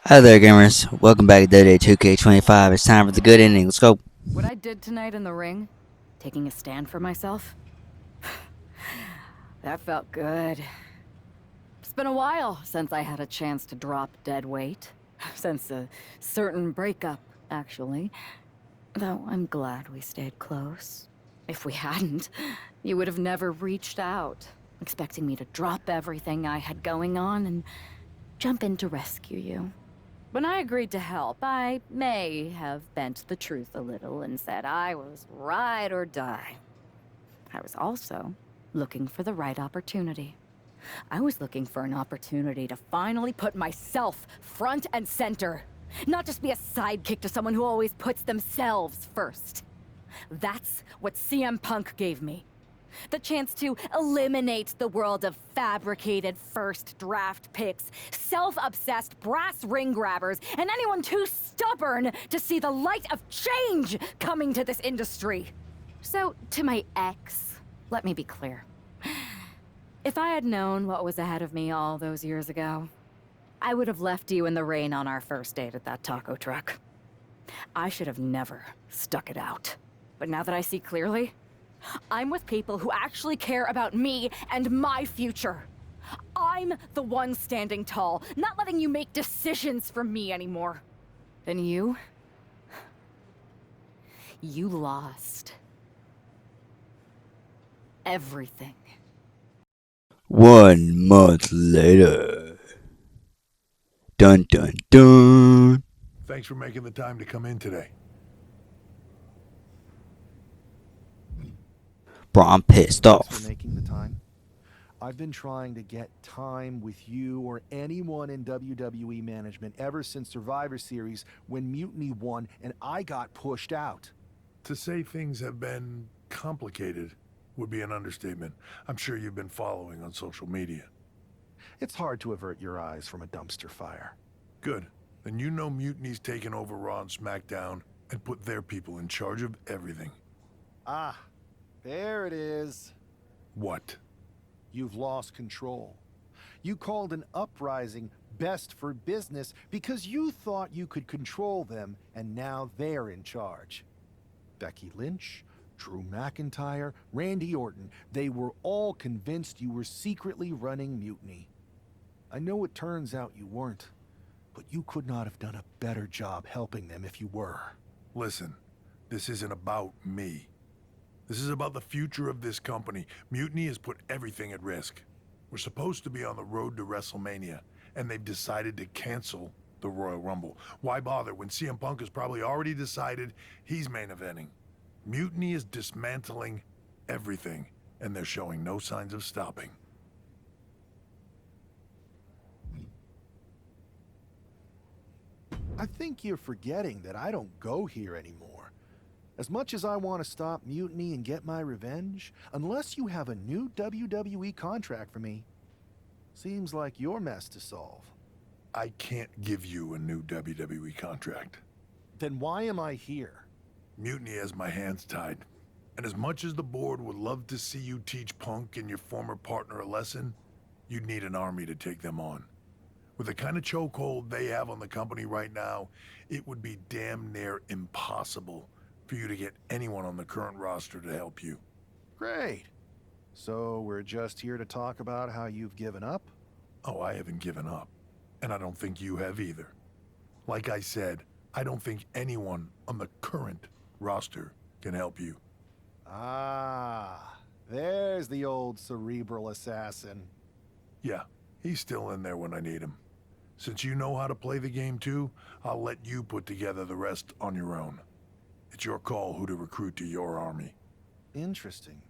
Hi there, gamers. Welcome back to WWE 2K25. It's time for the good ending. Let's go. What I did tonight in the ring, taking a stand for myself, that felt good. It's been a while since I had a chance to drop dead weight. Since a certain breakup, actually. Though I'm glad we stayed close. If we hadn't, you would have never reached out, expecting me to drop everything I had going on and jump in to rescue you. When I agreed to help, I may have bent the truth a little and said I was ride or die. I was also looking for the right opportunity. I was looking for an opportunity to finally put myself front and center. Not just be a sidekick to someone who always puts themselves first. That's what CM Punk gave me. The chance to eliminate the world of fabricated first draft picks, self-obsessed brass ring grabbers, and anyone too stubborn to see the light of change coming to this industry. So, to my ex, let me be clear. If I had known what was ahead of me all those years ago, I would have left you in the rain on our first date at that taco truck. I should have never stuck it out. But now that I see clearly, I'm with people who actually care about me and my future. I'm the one standing tall, not letting you make decisions for me anymore. And you lost everything. 1 month later. Dun dun dun. Thanks for making the time to come in today. Bro, I'm pissed Thanks off. for making the time. I've been trying to get time with you or anyone in WWE management ever since Survivor Series when Mutiny won and I got pushed out. To say things have been complicated would be an understatement. I'm sure you've been following on social media. It's hard to avert your eyes from a dumpster fire. Good. Then you know Mutiny's taken over Raw and SmackDown and put their people in charge of everything. Ah, there it is. What? You've lost control. You called an uprising best for business because you thought you could control them, and now they're in charge. Becky Lynch, Drew McIntyre, Randy Orton, they were all convinced you were secretly running Mutiny. I know it turns out you weren't, but you could not have done a better job helping them if you were. Listen, this isn't about me. This is about the future of this company. Mutiny has put everything at risk. We're supposed to be on the road to WrestleMania, and they've decided to cancel the Royal Rumble. Why bother when CM Punk has probably already decided he's main eventing? Mutiny is dismantling everything, and they're showing no signs of stopping. I think you're forgetting that I don't go here anymore. As much as I want to stop Mutiny and get my revenge, unless you have a new WWE contract for me, seems like your mess to solve. I can't give you a new WWE contract. Then why am I here? Mutiny has my hands tied. And as much as the board would love to see you teach Punk and your former partner a lesson, you'd need an army to take them on. With the kind of chokehold they have on the company right now, it would be damn near impossible for you to get anyone on the current roster to help you. Great. So we're just here to talk about how you've given up? Oh, I haven't given up. And I don't think you have either. Like I said, I don't think anyone on the current roster can help you. Ah, there's the old cerebral assassin. Yeah, he's still in there when I need him. Since you know how to play the game too, I'll let you put together the rest on your own. It's your call who to recruit to your army. Interesting.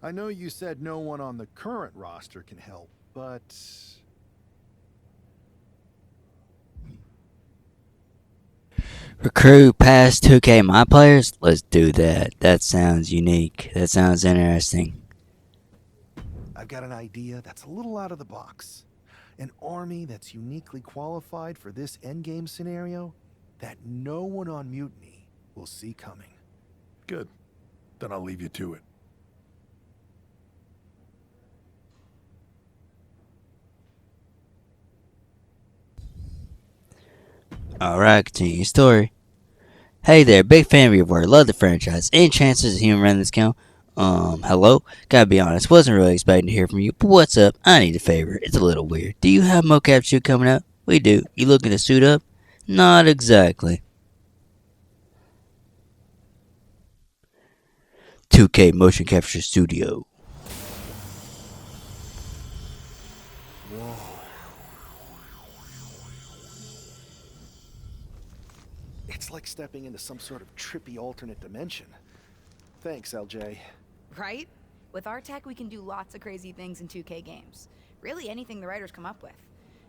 I know you said no one on the current roster can help, but... Recruit past 2K my players? Let's do that. That sounds unique. That sounds interesting. I've got an idea that's a little out of the box. An army that's uniquely qualified for this endgame scenario that no one on Mutiny will see coming. Good. Then I'll leave you to it. Alright, continue your story. Hey there, big fan of your work, love the franchise. Any chances of human running this count? Hello? Gotta be honest, wasn't really expecting to hear from you, but what's up? I need a favor. It's a little weird. Do you have mocap shoot coming up? We do. You looking to suit up? Not exactly. 2K Motion Capture Studio. It's like stepping into some sort of trippy alternate dimension. Thanks, LJ. Right? With our tech, we can do lots of crazy things in 2K games. Really anything the writers come up with.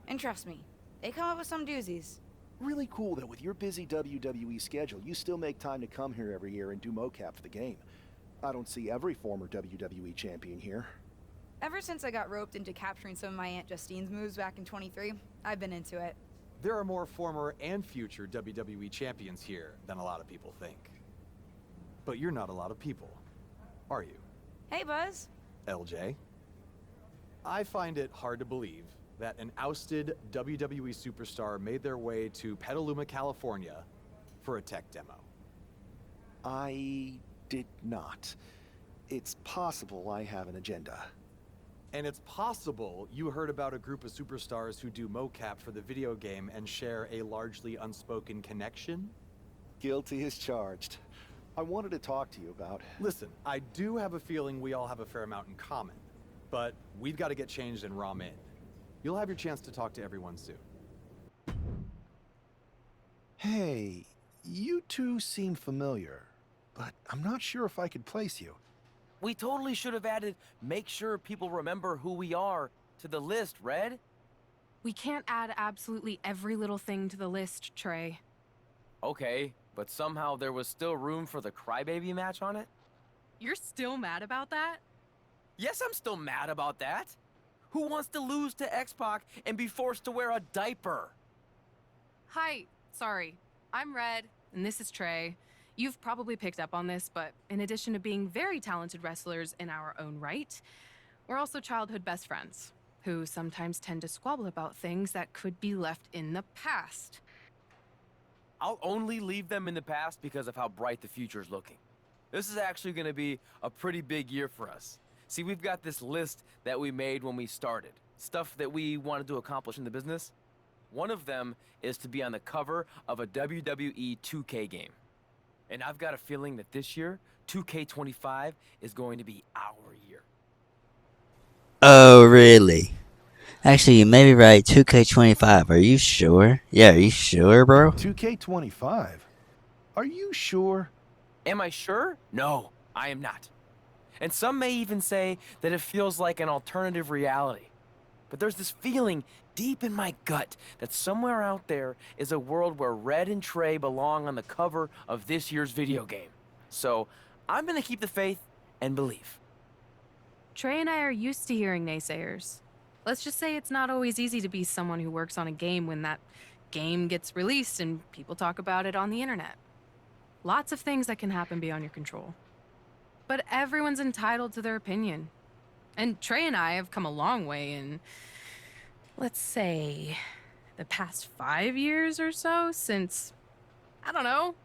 And trust me, they come up with some doozies. Really cool that with your busy WWE schedule, you still make time to come here every year and do mocap for the game. I don't see every former WWE champion here. Ever since I got roped into capturing some of my Aunt Justine's moves back in 23, I've been into it. There are more former and future WWE champions here than a lot of people think. But you're not a lot of people, are you, Hey, Buzz. LJ? I find it hard to believe that an ousted WWE superstar made their way to Petaluma, California for a tech demo. I did not. It's possible I have an agenda. And it's possible you heard about a group of superstars who do mocap for the video game and share a largely unspoken connection? Guilty as charged. I wanted to talk to you about... Listen, I do have a feeling we all have a fair amount in common, but we've got to get changed and ROM in. You'll have your chance to talk to everyone soon. Hey, you two seem familiar, but I'm not sure if I could place you. We totally should have added make sure people remember who we are to the list, Red. We can't add absolutely every little thing to the list, Trey. Okay, but somehow there was still room for the crybaby match on it? You're still mad about that? Yes, I'm still mad about that. Who wants to lose to X-Pac and be forced to wear a diaper? Hi, sorry. I'm Red, and this is Trey. You've probably picked up on this, but in addition to being very talented wrestlers in our own right, we're also childhood best friends, who sometimes tend to squabble about things that could be left in the past. I'll only leave them in the past because of how bright the future's looking. This is actually going to be a pretty big year for us. See, we've got this list that we made when we started. Stuff that we wanted to accomplish in the business. One of them is to be on the cover of a WWE 2K game. And I've got a feeling that this year, 2K25 is going to be our year. Oh, really? Actually, you may be right. 2K25. Are you sure? Yeah, are you sure, bro? 2K25? Are you sure? Am I sure? No, I am not. And some may even say that it feels like an alternative reality. But there's this feeling deep in my gut that somewhere out there is a world where Red and Trey belong on the cover of this year's video game. So I'm gonna keep the faith and believe. Trey and I are used to hearing naysayers. Let's just say it's not always easy to be someone who works on a game when that game gets released and people talk about it on the internet. Lots of things that can happen beyond your control. But everyone's entitled to their opinion. And Trey and I have come a long way in, let's say, the past 5 years or so since, I don't know,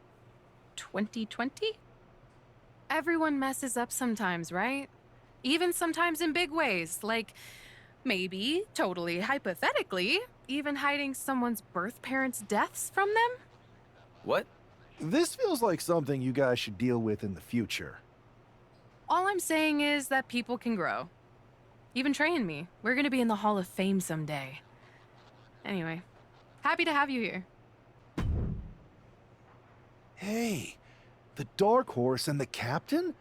2020? Everyone messes up sometimes, right? Even sometimes in big ways, like maybe, totally hypothetically, even hiding someone's birth parents' deaths from them? What? This feels like something you guys should deal with in the future. All I'm saying is that people can grow. Even Trey and me. We're gonna be in the Hall of Fame someday. Anyway, happy to have you here. Hey, the Dark Horse and the Captain?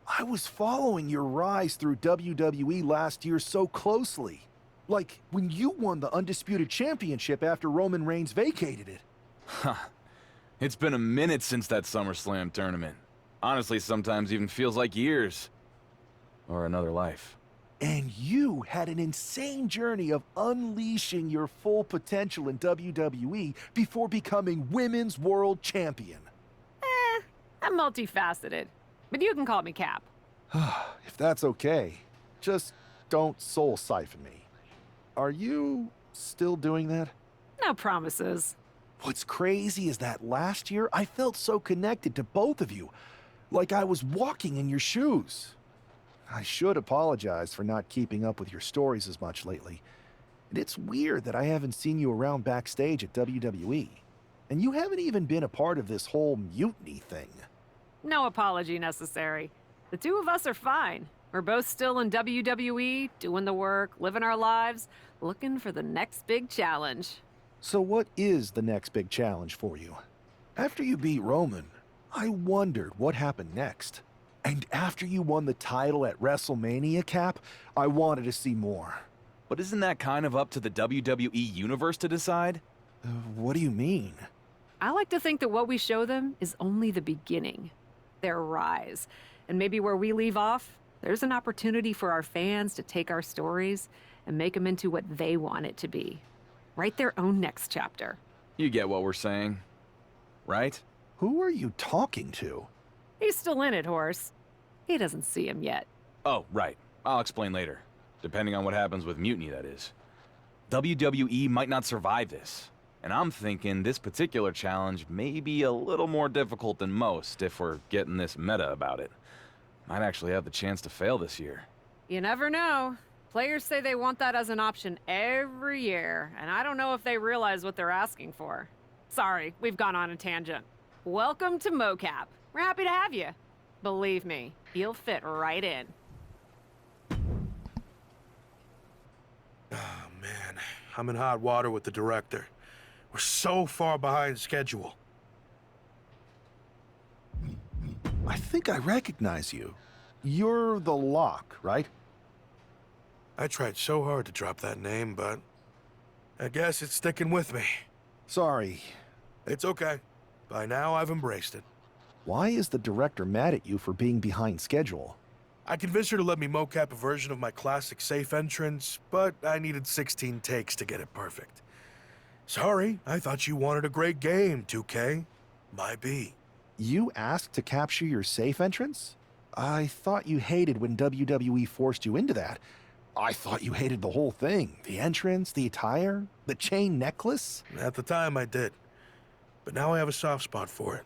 I was following your rise through WWE last year so closely. Like when you won the Undisputed Championship after Roman Reigns vacated it. Huh. It's been a minute since that SummerSlam tournament. Honestly, sometimes even feels like years. Or another life. And you had an insane journey of unleashing your full potential in WWE before becoming Women's World Champion. I'm multifaceted, but you can call me Cap. If that's okay, just don't soul siphon me. Are you still doing that? No promises. What's crazy is that last year I felt so connected to both of you, like I was walking in your shoes. I should apologize for not keeping up with your stories as much lately. And it's weird that I haven't seen you around backstage at WWE. And you haven't even been a part of this whole mutiny thing. No apology necessary. The two of us are fine. We're both still in WWE, doing the work, living our lives, looking for the next big challenge. So what is the next big challenge for you? After you beat Roman, I wondered what happened next. And after you won the title at WrestleMania, Cap, I wanted to see more. But isn't that kind of up to the WWE Universe to decide? What do you mean? I like to think that what we show them is only the beginning, their rise. And maybe where we leave off, there's an opportunity for our fans to take our stories and make them into what they want it to be. Write their own next chapter. You get what we're saying, right? Who are you talking to? He's still in it, Horse. He doesn't see him yet. Oh, right. I'll explain later. Depending on what happens with Mutiny, that is. WWE might not survive this. And I'm thinking this particular challenge may be a little more difficult than most if we're getting this meta about it. Might actually have the chance to fail this year. You never know. Players say they want that as an option every year, and I don't know if they realize what they're asking for. Sorry, we've gone on a tangent. Welcome to MoCap. We're happy to have you. Believe me, you'll fit right in. Oh, man. I'm in hot water with the director. We're so far behind schedule. I think I recognize you. You're the Lock, right? I tried so hard to drop that name, but I guess it's sticking with me. Sorry. It's okay. By now, I've embraced it. Why is the director mad at you for being behind schedule? I convinced her to let me mocap a version of my classic safe entrance, but I needed 16 takes to get it perfect. Sorry, I thought you wanted a great game, 2K. My B. You asked to capture your safe entrance? I thought you hated when WWE forced you into that. I thought you hated the whole thing. The entrance, the attire, the chain necklace. At the time, I did. But now I have a soft spot for it.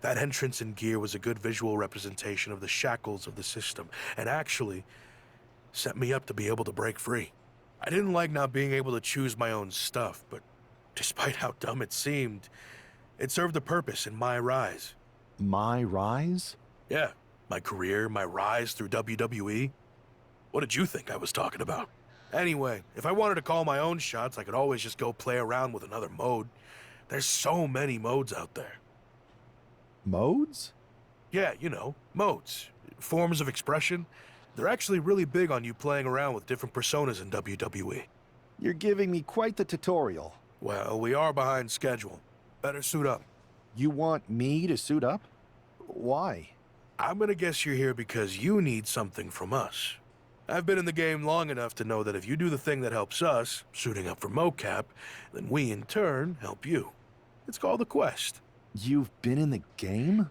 That entrance and gear was a good visual representation of the shackles of the system, and actually set me up to be able to break free. I didn't like not being able to choose my own stuff, but despite how dumb it seemed, it served a purpose in my rise. MyRise? Yeah, my career, my rise through WWE. What did you think I was talking about? Anyway, if I wanted to call my own shots, I could always just go play around with another mode. There's so many modes out there. Modes? Yeah, you know, modes. Forms of expression. They're actually really big on you playing around with different personas in WWE. You're giving me quite the tutorial. Well, we are behind schedule. Better suit up. You want me to suit up? Why? I'm gonna guess you're here because you need something from us. I've been in the game long enough to know that if you do the thing that helps us, suiting up for mocap, then we in turn help you. It's called a quest. You've been in the game?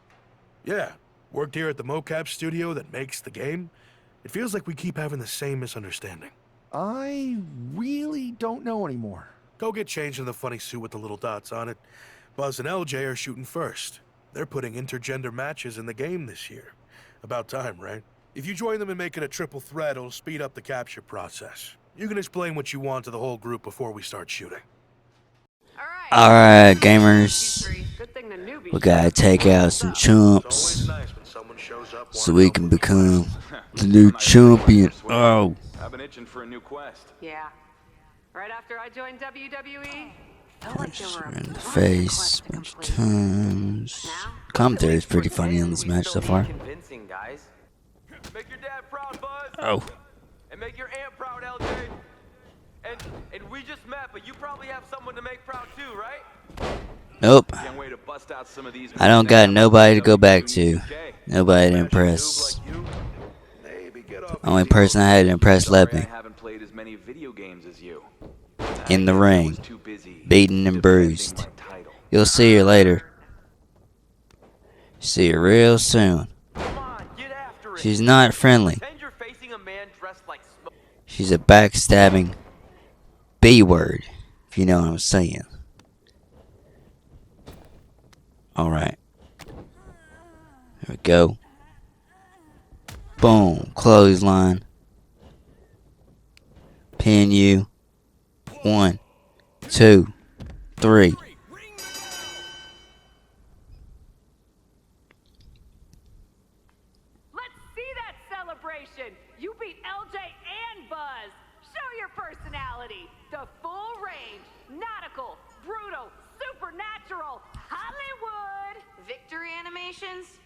Yeah, worked here at the mocap studio that makes the game. It feels like we keep having the same misunderstanding. I really don't know anymore. Go get changed in the funny suit with the little dots on it. Buzz and LJ are shooting first. They're putting intergender matches in the game this year. About time, right? If you join them in making a triple threat, it'll speed up the capture process. You can explain what you want to the whole group before we start shooting. Alright, gamers. We gotta take out some chumps so we can become the new champion. Oh. I've been itching for a new quest. Yeah. Right after I joined WWE, In the face a bunch of times. Commentary is pretty funny on this match so far. Convincing, guys. Make your dad proud, Buzz. Oh. And make your aunt proud, LJ. And we just met, but you probably have someone to make proud too, right? Nope. Can't wait to bust out some of these. I don't got nobody to go back to. Nobody to impress. Only person I had to impress left me. I haven't played as many video games as you. In the ring. Beaten and bruised. You'll see her later. See her real soon. She's not friendly. Pretend you're facing a man dressed like smoke. She's a backstabbing B-word, if you know what I'm saying. Alright. There we go. Boom. Clothesline. Pin you. 1, 2, 3. Let's see that celebration. You beat LJ and Buzz. Show your personality. The full range, nautical, brutal, supernatural, Hollywood. Victory animations?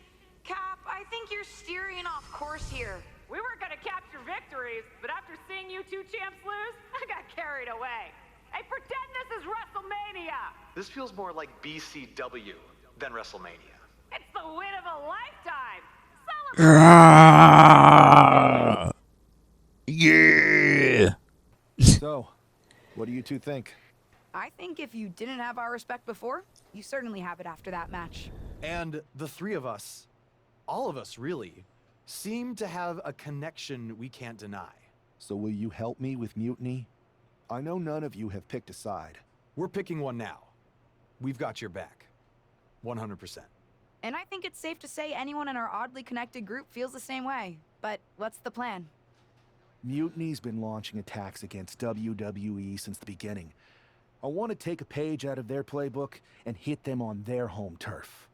Cap, I think you're steering off course here. We were gonna capture victories, but after seeing you two champs lose, I got carried away. Hey, pretend this is WrestleMania. This feels more like BCW than WrestleMania. It's the win of a lifetime. Celebrate. Yeah. So, what do you two think? I think if you didn't have our respect before, you certainly have it after that match. And the three of us, all of us really, seem to have a connection we can't deny. So will you help me with Mutiny? I know none of you have picked a side. We're picking one now. We've got your back. 100%. And I think it's safe to say anyone in our oddly connected group feels the same way. But what's the plan? Mutiny's been launching attacks against WWE since the beginning. I want to take a page out of their playbook and hit them on their home turf.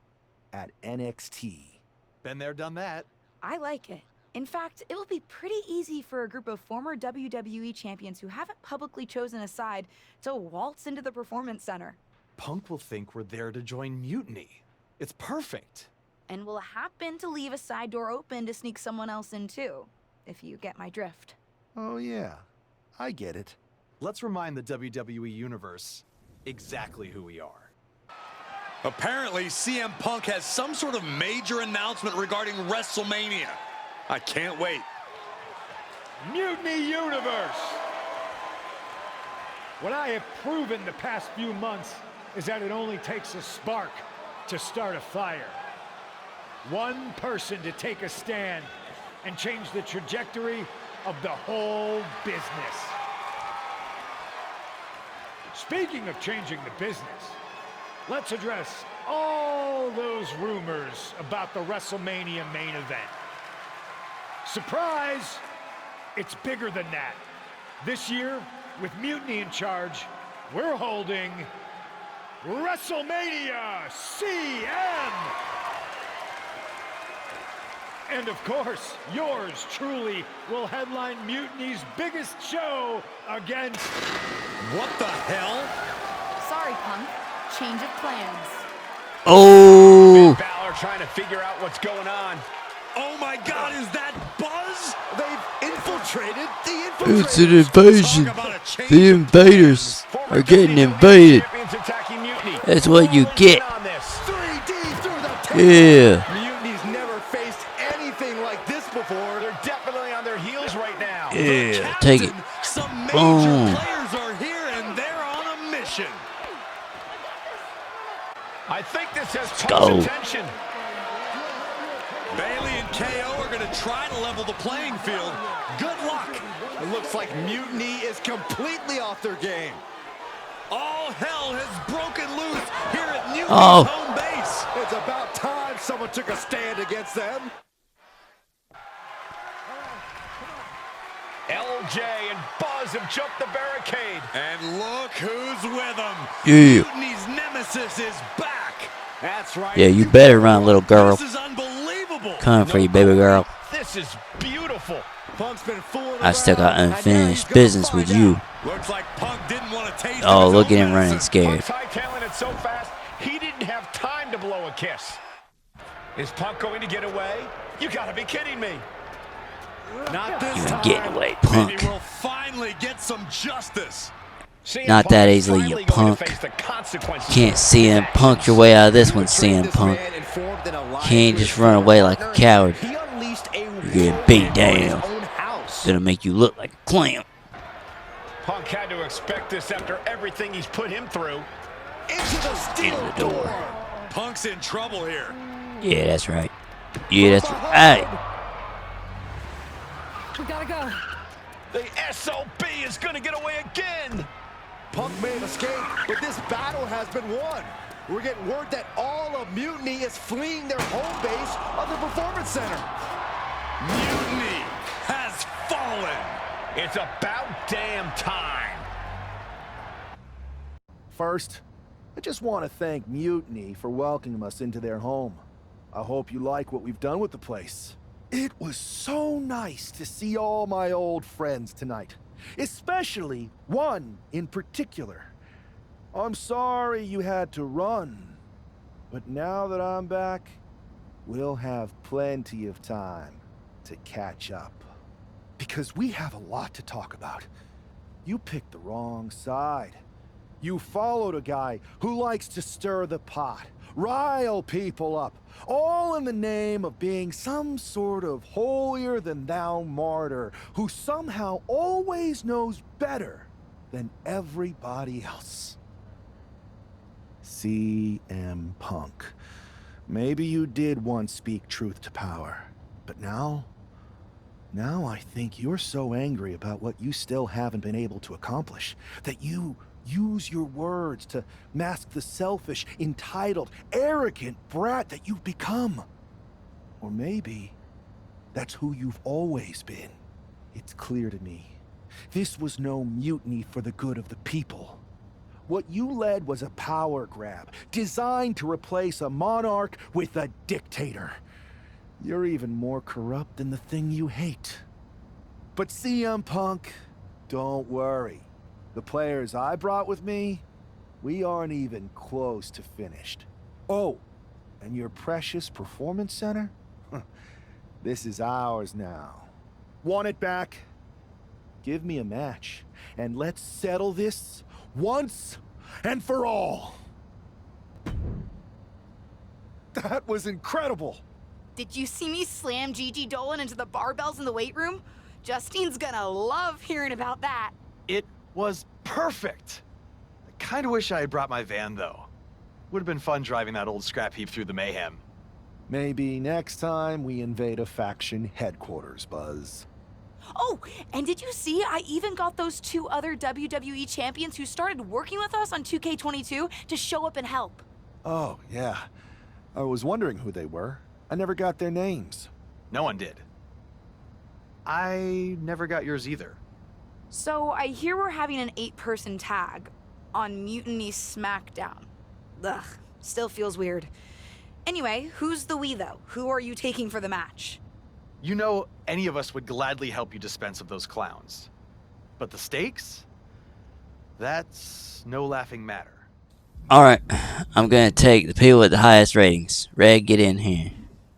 At NXT. Been there, done that. I like it. In fact, it will be pretty easy for a group of former WWE champions who haven't publicly chosen a side to waltz into the Performance Center. Punk will think we're there to join Mutiny. It's perfect. And we'll happen to leave a side door open to sneak someone else in too, if you get my drift. Oh yeah, I get it. Let's remind the WWE Universe exactly who we are. Apparently, CM Punk has some sort of major announcement regarding WrestleMania. I can't wait. Mutiny Universe! What I have proven the past few months is that it only takes a spark to start a fire. One person to take a stand and change the trajectory of the whole business. Speaking of changing the business, let's address all those rumors about the WrestleMania main event. Surprise! It's bigger than that. This year, with Mutiny in charge, we're holding WrestleMania CM! And of course, yours truly will headline Mutiny's biggest show against... What the hell? Sorry, Punk. Change of plans. Oh! Balor trying to figure out what's going on. Oh my God, is that Buzz? They've infiltrated the infiltrators. It's an invasion. The invaders are getting invaded. That's what you get. Yeah. Mutiny's never faced anything like this before. They're definitely on their heels right now. Yeah, take it. Some major Boom. players are here and they're on a mission. I think this has go. Punk's attention. Bailey and KO are going to try to level the playing field. Good luck. It looks like Mutiny is completely off their game. All hell has broken loose here at Mutiny's Oh. home base. It's about time someone took a stand against them. LJ and Buzz have jumped the barricade. And look who's with them. Yeah. Mutiny's nemesis is back. That's right. Yeah, you better run, little girl. This is unbelievable. Coming for you, baby girl. This is beautiful. Punk's been fooling I still got around, and now unfinished he's gonna business with find you. out. Looks like Punk didn't want to taste Oh, of his look own at him running medicine. scared. Punk's high talent and so fast, he didn't have time to blow a kiss. Is Punk going to get away? You gotta be kidding me. Not this You ain't time. getting away, Punk. Maybe we'll finally get some justice. CM Not Punk that is easily, you finally going punk. to face the consequences Can't of CM his Punk your way out of this one, CM Punk. Can't just run away like a coward. He unleashed a You're getting beat down. own house. Gonna make you look like a clam. Punk had to expect this after everything he's put him through. Into the In steel the door. Punk's in trouble here. Yeah, that's right. Yeah, that's right. We gotta go. The SOB is going to get away again. Punk may have escaped, but this battle has been won. We're getting word that all of Mutiny is fleeing their home base of the Performance Center. Mutiny has fallen. It's about damn time. First, I just want to thank Mutiny for welcoming us into their home. I hope you like what we've done with the place. It was so nice to see all my old friends tonight, especially one in particular. I'm sorry you had to run, but now that I'm back, we'll have plenty of time to catch up. Because we have a lot to talk about. You picked the wrong side. You followed a guy who likes to stir the pot, rile people up, all in the name of being some sort of holier-than-thou martyr who somehow always knows better than everybody else. CM Punk. Maybe you did once speak truth to power, but now I think you're so angry about what you still haven't been able to accomplish that you use your words to mask the selfish, entitled, arrogant brat that you've become. Or maybe that's who you've always been. It's clear to me. This was no mutiny for the good of the people. What you led was a power grab, designed to replace a monarch with a dictator. You're even more corrupt than the thing you hate. But CM Punk, don't worry. The players I brought with me, we aren't even close to finished. Oh, and your precious Performance Center? This is ours now. Want it back? Give me a match, and let's settle this once and for all. That was incredible. Did you see me slam Gigi Dolan into the barbells in the weight room? Justine's gonna love hearing about that. It was perfect. I kind of wish I had brought my van, though. Would have been fun driving that old scrap heap through the mayhem. Maybe next time we invade a faction headquarters, Buzz. Oh, and did you see I even got those 2 other WWE champions who started working with us on 2K22 to show up and help? Oh, yeah. I was wondering who they were. I never got their names. No one did. I never got yours either. So I hear we're having an 8-person tag on Mutiny SmackDown. Ugh, still feels weird. Anyway, who's the we, though? Who are you taking for the match? You know, any of us would gladly help you dispense of those clowns. But the stakes? That's no laughing matter. Alright, I'm gonna take the people with the highest ratings. Red, get in here.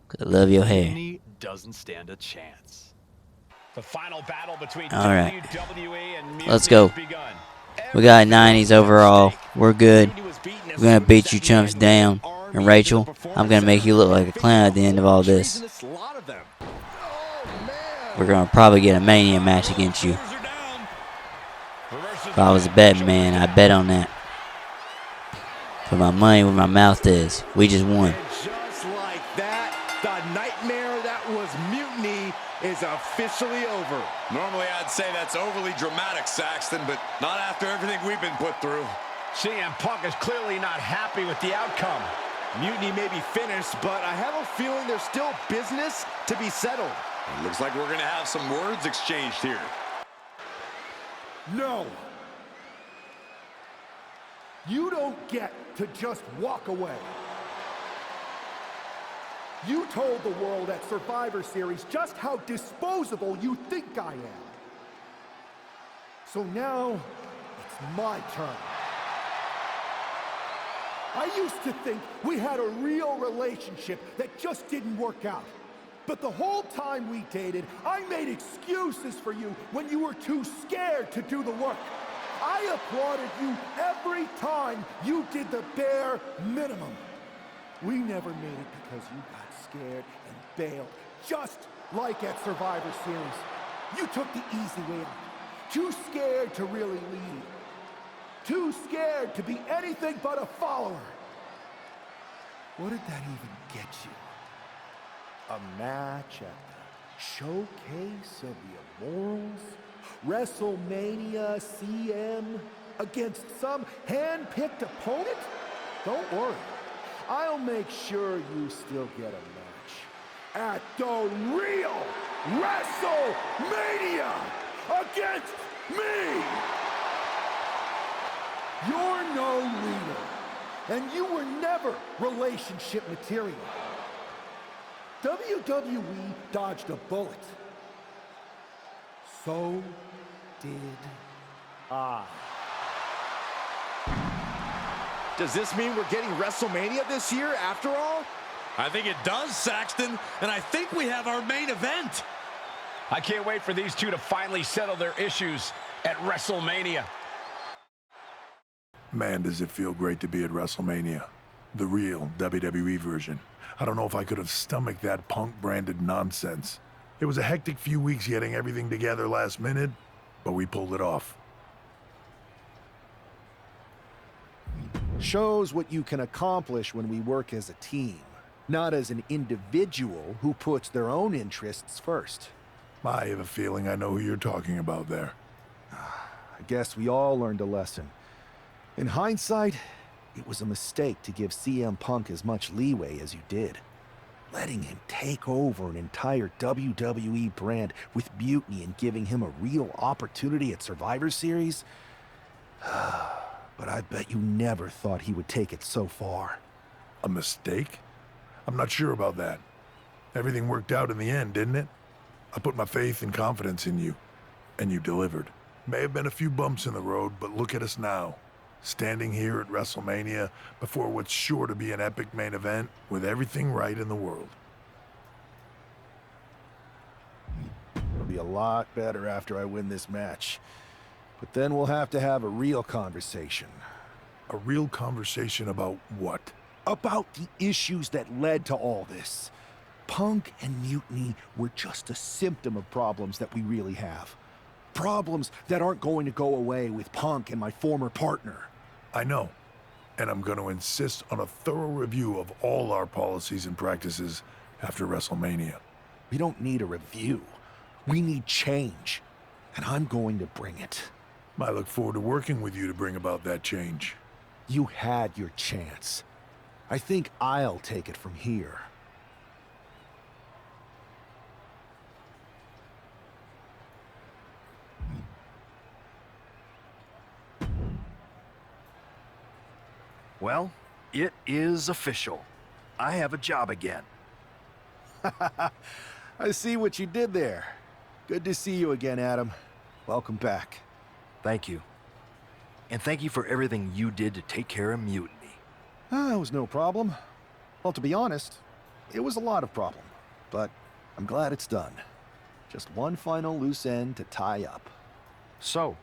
'Cause I love your hair. Mutiny doesn't stand a chance. The final battle between Alright, WWE and let's go. has begun. We got 90s overall. We're good. We're gonna beat you chumps down. And Rachel, I'm gonna make you look like a clown at the end of all this. We're gonna probably get a Mania match against you. If I was a betting man, I'd bet on that. Put my money where my mouth is. We just won. Just like that, the nightmare that was Mutiny is officially over. Normally I'd say that's overly dramatic, Saxton, but not after everything we've been put through. CM Punk is clearly not happy with the outcome. Mutiny may be finished, but I have a feeling there's still business to be settled. It looks like we're going to have some words exchanged here. No. You don't get to just walk away. You told the world at Survivor Series just how disposable you think I am. So now, it's my turn. I used to think we had a real relationship that just didn't work out. But the whole time we dated, I made excuses for you when you were too scared to do the work. I applauded you every time you did the bare minimum. We never made it because you got scared and bailed, just like at Survivor Series. You took the easy way out. Too scared to really lead. Too scared to be anything but a follower. What did that even get you? A match at the Showcase of the Immortals? WrestleMania CM against some hand-picked opponent? Don't worry. I'll make sure you still get a match at the real WrestleMania against me! You're no leader, and you were never relationship material. WWE dodged a bullet. So did I. Does this mean we're getting WrestleMania this year after all? I think it does, Saxton, and I think we have our main event. I can't wait for these two to finally settle their issues at WrestleMania. Man, does it feel great to be at WrestleMania. The real WWE version. I don't know if I could have stomached that Punk-branded nonsense. It was a hectic few weeks getting everything together last minute, but we pulled it off. Shows what you can accomplish when we work as a team, not as an individual who puts their own interests first. I have a feeling I know who you're talking about there. I guess we all learned a lesson. In hindsight, it was a mistake to give CM Punk as much leeway as you did. Letting him take over an entire WWE brand with Mutiny and giving him a real opportunity at Survivor Series? But I bet you never thought he would take it so far. A mistake? I'm not sure about that. Everything worked out in the end, didn't it? I put my faith and confidence in you, and you delivered. May have been a few bumps in the road, but look at us now. Standing here at WrestleMania before what's sure to be an epic main event with everything right in the world. It'll be a lot better after I win this match. But then we'll have to have a real conversation. A real conversation about what? About the issues that led to all this. Punk and Mutiny were just a symptom of problems that we really have. Problems that aren't going to go away with Punk and my former partner. I know. And I'm going to insist on a thorough review of all our policies and practices after WrestleMania. We don't need a review. We need change. And I'm going to bring it. I look forward to working with you to bring about that change. You had your chance. I think I'll take it from here. Well, it is official. I have a job again. I see what you did there. Good to see you again, Adam. Welcome back. Thank you. And thank you for everything you did to take care of Mutiny. It was no problem. Well, to be honest, it was a lot of problem. But I'm glad it's done. Just one final loose end to tie up. So,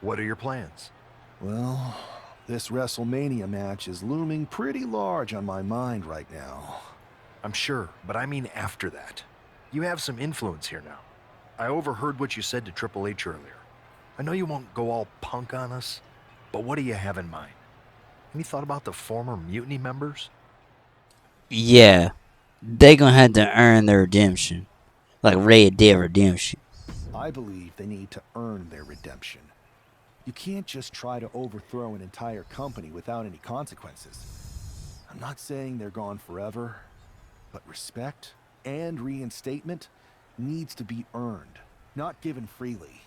what are your plans? Well, this WrestleMania match is looming pretty large on my mind right now. I'm sure, but I mean after that. You have some influence here now. I overheard what you said to Triple H earlier. I know you won't go all Punk on us, but what do you have in mind? Any thought about the former Mutiny members? Yeah, they gonna have to earn their redemption, like Red Dead Redemption. I believe they need to earn their redemption. You can't just try to overthrow an entire company without any consequences. I'm not saying they're gone forever, but respect and reinstatement needs to be earned, not given freely.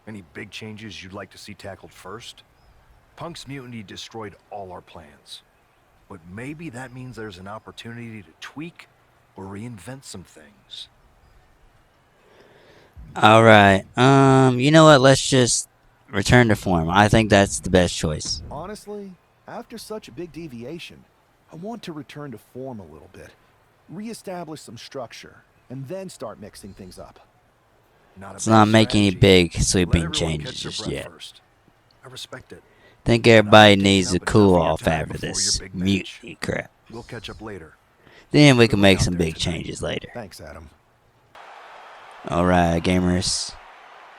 Any big changes you'd like to see tackled first? Punk's mutiny destroyed all our plans. But maybe that means there's an opportunity to tweak or reinvent some things. Alright, you know what, let's just return to form. I think that's the best choice. Honestly, after such a big deviation, I want to return to form a little bit. Re-establish some structure, and then start mixing things up. Let's not make any big sweeping changes just yet. I respect it. Think everybody needs to cool off after this mutiny crap. We'll catch up later. Then we can make some big changes later. Thanks, Adam. Alright, gamers.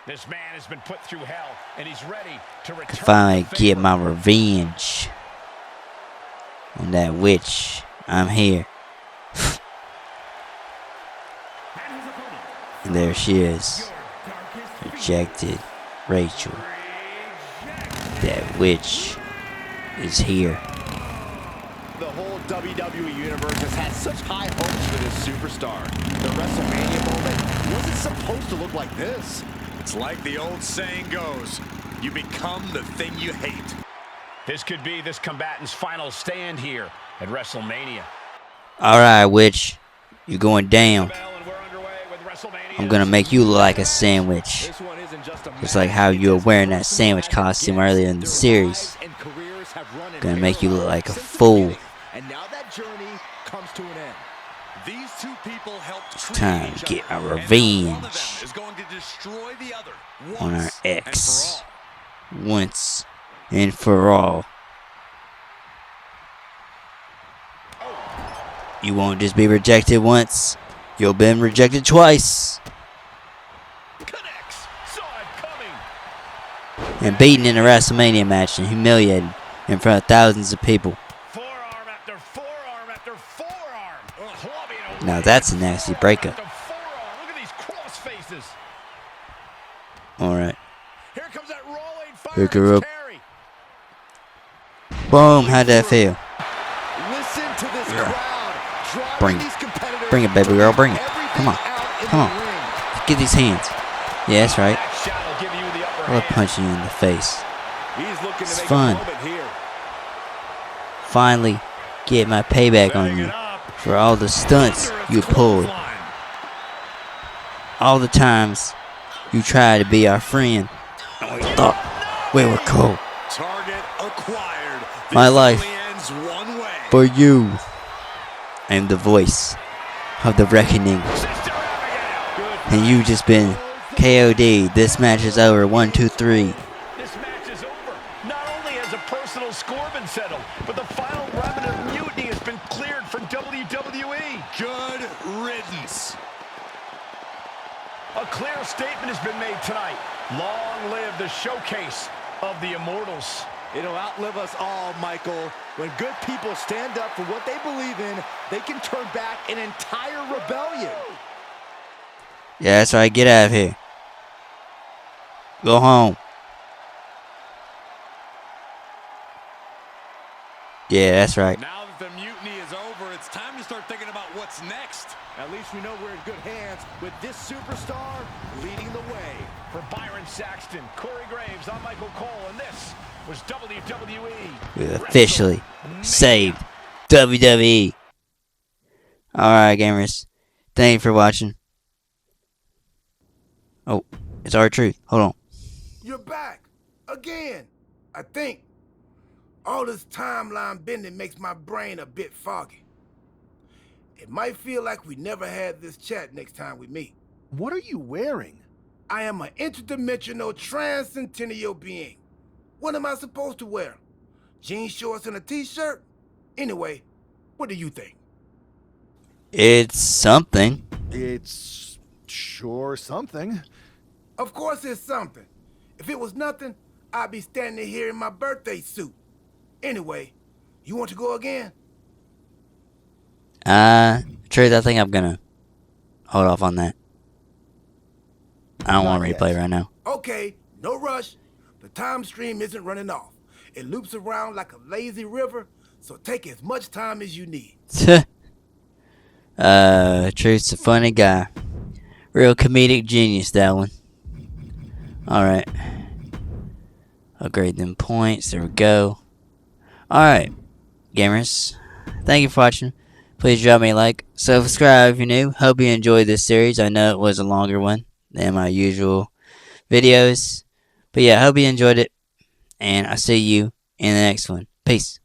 This man has been put through hell, and he's ready to return. Finally get my revenge on that witch. I'm here. And there she is. Rejected Rachel. That witch is here. The whole WWE Universe has had such high hopes for this superstar. The WrestleMania moment wasn't supposed to look like this. It's like the old saying goes, you become the thing you hate. This could be this combatant's final stand here at WrestleMania. Alright, Witch. You're going down. I'm gonna make you look like a sandwich. Just like how you were wearing that sandwich costume earlier in the series. Gonna make you look like a fool. And now that journey comes to an end. These two people helped It's time to get our revenge is going to destroy the other on our ex. Once and for all. You won't just be rejected once. You've been rejected twice. And beaten in a WrestleMania match and humiliated in front of thousands of people. Forearm after forearm after forearm. Now that's a nasty breakup. Look at these cross faces. Alright. Here comes that rolling Pick her up. carry. Boom, how'd that feel? Listen to this crowd. Bring it. Bring it, baby girl, bring it. Come on. Come on. Get these hands. Yeah, that's right. I love punching you in the face. It's fun. Finally get my payback on you for all the stunts you pulled. All the times you tried to be our friend and we thought we were cool. Target acquired. My life for you. I am the voice of the reckoning. And you just been KOD. This match is over. 1, 2, 3. This match is over. Not only has a personal score been settled, but the final remnant of mutiny has been cleared from WWE. Good riddance. A clear statement has been made tonight. Long live the showcase of the Immortals. It'll outlive us all, Michael. When good people stand up for what they believe in, they can turn back an entire rebellion. Yeah, that's right. Get out of here. Go home. Yeah, that's right. Now that the mutiny is over, it's time to start thinking about what's next. At least we know we're in good hands with this superstar leading the way. For Byron Saxton, Corey Graves, I'm Michael Cole, and this was WWE. We officially saved WWE. Alright, gamers. Thank you for watching. Oh, it's R-Truth. Hold on. You're back. Again. I think. All this timeline bending makes my brain a bit foggy. It might feel like we never had this chat next time we meet. What are you wearing? I am an interdimensional transcendental being. What am I supposed to wear? Jean shorts and a t-shirt? Anyway, what do you think? It's something. It's sure something. Of course it's something. If it was nothing, I'd be standing here in my birthday suit. Anyway, you want to go again? Truth, I think I'm gonna hold off on that. I don't want to replay right now. Okay, no rush. The time stream isn't running off. It loops around like a lazy river, so take as much time as you need. Truth's a funny guy. Real comedic genius, that one. Alright. Upgrade them points. There we go. Alright, gamers. Thank you for watching. Please drop me a like. Subscribe if you're new. Hope you enjoyed this series. I know it was a longer one than my usual videos. But yeah, I hope you enjoyed it. And I'll see you in the next one. Peace.